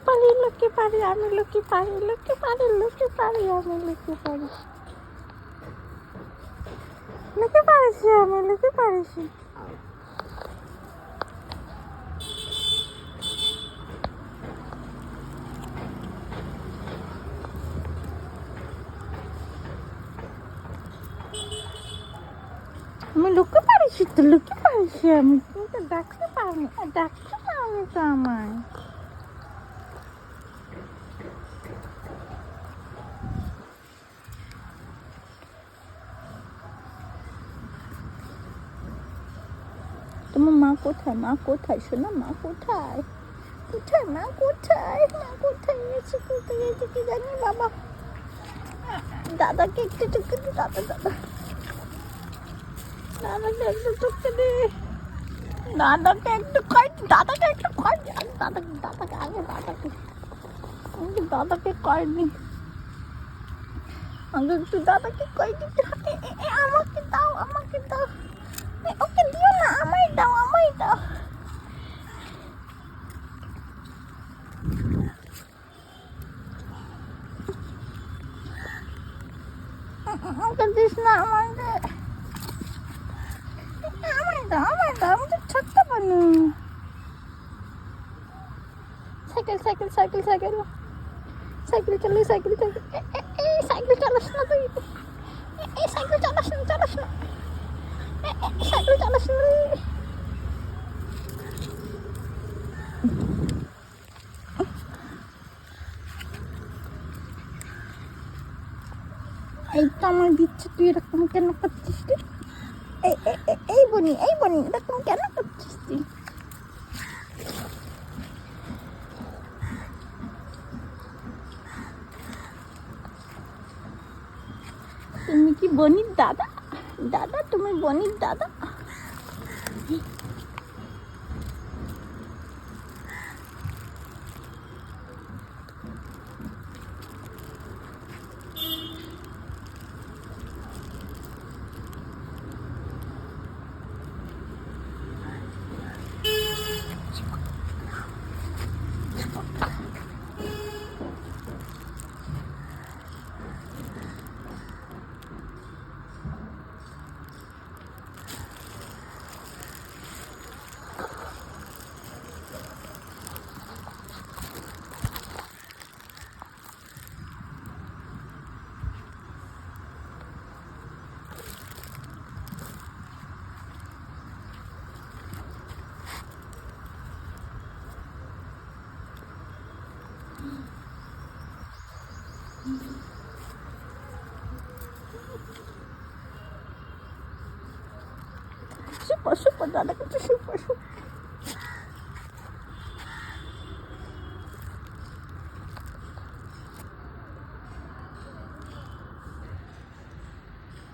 পারি, লুকিয়ে পারি, আমি লুকিয়ে পারি, লুকিয়ে পারি, লুকিয়ে পারি, আমি লুকিয়ে পারি, লুকিয়ে পারিস, আমি লুকিয়ে পারিস। আমি লুকিয়ে পারিস তো, লুকিয়ে পারিস, আমি তুমি তো ডাকতে পারি, ডাকতে পারি তো আমায়। তোমার মা কোথায়? মা কোথায় শোনো? মা কোথায়? কোথায় মা? কোথায় মা? কোথায় গেছে? কোথায় গেছে কি জানি বাবা। দাদাকে একটু চোখে দে, দাদা দাদা, দাদাকে একটু চোখে দে, দাদাকে একটু খাই, দাদাকে একটু খাই, দাদাকে দাদাকে আগে দাদাকে দাদাকে কয়নি, আগে একটু দাদাকে কয় দিতে। আমাকে দাও, আমাকে দাও, ওকে দিও না, আমায় দাও, আমায় দাও। আমাকে দিস না, আমাকে আমায় দাও, আমায় দাও, আমি তো ছোট্ট Banu. Cycle cycle cycle cycle cycle চালাই, সাইকেল সাইকেল, এই সাইকেল চালাস না তুই, এই সাইকেল চালাস না, চালাস না, সাইকেল চালাস না। এই তো আমার দিচ্ছে, তুই এরকম কেন করছিস তুই? এই বনি, এই বনি, এরকম কেন করছিস তুই? তুমি কি বনির দাদা? দাদা তুমি বনির দাদা? Super, super, দাদা কিন্তু super, super.